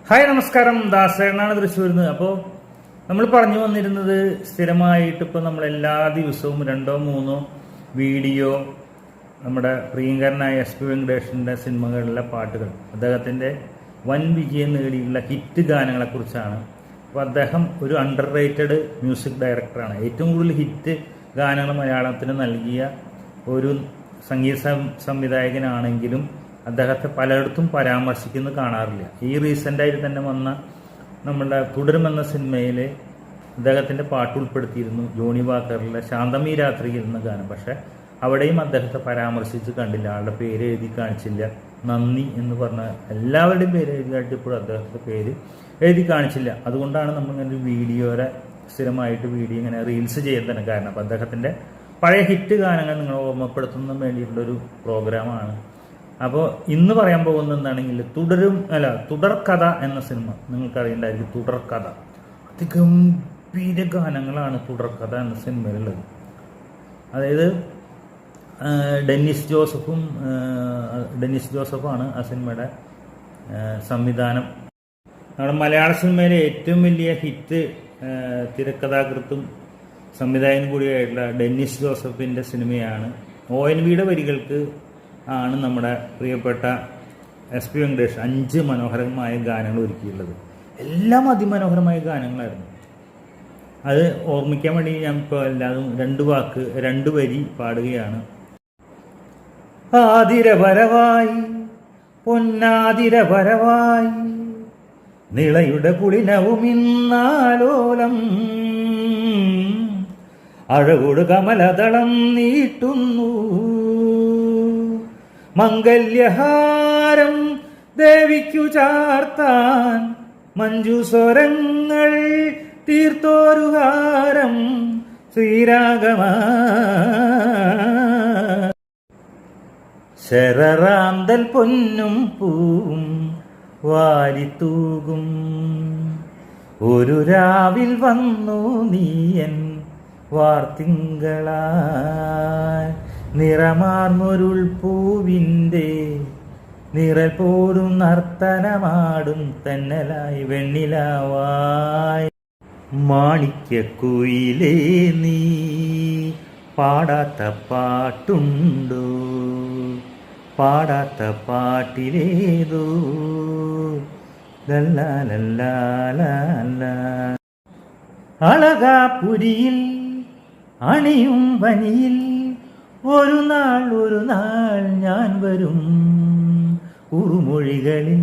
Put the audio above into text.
Hi നമസ്കാരം, ദാസേനാണ് തൃശ്ശൂരിൽ നിന്ന്. അപ്പോൾ നമ്മൾ പറഞ്ഞു വന്നിരുന്നത് സ്ഥിരമായിട്ട് ഇപ്പോൾ നമ്മൾ എല്ലാ ദിവസവും 2-3 വീഡിയോ നമ്മുടെ പ്രിയങ്കരനായ SP വെങ്കടേഷിൻ്റെ സിനിമകളിലെ പാട്ടുകൾ, അദ്ദേഹത്തിൻ്റെ വൻ വിജയം നേടിയുള്ള ഹിറ്റ് ഗാനങ്ങളെക്കുറിച്ചാണ്. അപ്പോൾ അദ്ദേഹം ഒരു അണ്ടർ റേറ്റഡ് മ്യൂസിക് ഡയറക്ടറാണ്. ഏറ്റവും കൂടുതൽ ഹിറ്റ് ഗാനങ്ങൾ മലയാളത്തിന് നൽകിയ ഒരു സംഗീത സംവിധായകനാണെങ്കിലും അദ്ദേഹത്തെ പലയിടത്തും പരാമർശിക്കുന്നത് കാണാറില്ല. ഈ റീസെൻ്റായിട്ട് തന്നെ വന്ന നമ്മളുടെ തുടരുമെന്ന സിനിമയിൽ അദ്ദേഹത്തിൻ്റെ പാട്ട് ഉൾപ്പെടുത്തിയിരുന്നു, ജോണി വാക്കറിലെ ശാന്തമീ രാത്രിയിൽ എന്ന ഗാനം. പക്ഷേ അവിടെയും അദ്ദേഹത്തെ പരാമർശിച്ച് കണ്ടില്ല, ആളുടെ പേര് എഴുതി കാണിച്ചില്ല. നന്ദി എന്ന് പറഞ്ഞ എല്ലാവരുടെയും പേര് എഴുതി കാണിച്ചപ്പോഴും അദ്ദേഹത്തിൻ്റെ പേര് എഴുതി കാണിച്ചില്ല. അതുകൊണ്ടാണ് നമ്മളിങ്ങനെ ഒരു വീഡിയോയുടെ സ്ഥിരമായിട്ട് വീഡിയോ ഇങ്ങനെ റീൽസ് ചെയ്യാൻ തന്നെ കാരണം. അപ്പോൾ അദ്ദേഹത്തിൻ്റെ പഴയ ഹിറ്റ് ഗാനങ്ങൾ നിങ്ങളെ ഓർമ്മപ്പെടുത്തുന്നതിന് വേണ്ടിയിട്ടുള്ളൊരു പ്രോഗ്രാമാണ്. അപ്പോൾ ഇന്ന് പറയാൻ പോകുന്നത് എന്താണെങ്കിൽ തുടർക്കഥ എന്ന സിനിമ നിങ്ങൾക്കറിയണ്ടായിരിക്കും. തുടർക്കഥ അതിഗംഭീര ഗാനങ്ങളാണ് തുടർക്കഥ എന്ന സിനിമയിലുള്ളത്. അതായത് ഡെന്നിസ് ജോസഫാണ് ആ സിനിമയുടെ സംവിധാനം. നമ്മുടെ മലയാള സിനിമയിലെ ഏറ്റവും വലിയ ഹിറ്റ് തിരക്കഥാകൃത്തും സംവിധായകനും കൂടിയായിട്ടുള്ള ഡെന്നിസ് ജോസഫിൻ്റെ സിനിമയാണ്. ONVയുടെ വരികൾക്ക് ആണ് നമ്മുടെ പ്രിയപ്പെട്ട SP വെങ്കടേഷ് 5 മനോഹരമായ ഗാനങ്ങൾ ഒരുക്കിയിട്ടുള്ളത്. എല്ലാം അതിമനോഹരമായ ഗാനങ്ങളായിരുന്നു. അത് ഓർമ്മിക്കാൻ വേണ്ടി ഞാൻ ഇപ്പോൾ എല്ലാതും 2 വരി പാടുകയാണ്. ആതിരവരവായി പൊന്നാതിരവരവായി നിളയുടെ പുളിനവുമിന്നാലോലം അഴകൊടു കമലതളം നീട്ടുന്നു മംഗല്യഹാരം ദേവിക്കു ചാർത്താൻ മഞ്ജുസ്വരങ്ങൾ തീർത്തോരുഹാരം ശ്രീരാഗമ ശരറാന്തൽ പൊന്നും പൂവും വാരിത്തൂകും ഒരു രാവിൽ വന്നു നീയൻ വാർത്തിങ്കളായി നിറമാർന്നൊരുൾ പൂവിൻ്റെ നിറൽ പോലും നർത്തനമാടും തന്നലായി വെണ്ണിലാവായി മാണിക്യക്കുയിലേ നീ പാടാത്ത പാട്ടുണ്ടോ, പാടാത്ത പാട്ടിലേതോ അളകാപുരിയിൽ അണിയും വനിയിൽ ഒരു നാൾ ഞാൻ വരും. ഉറുമൊഴികളിൽ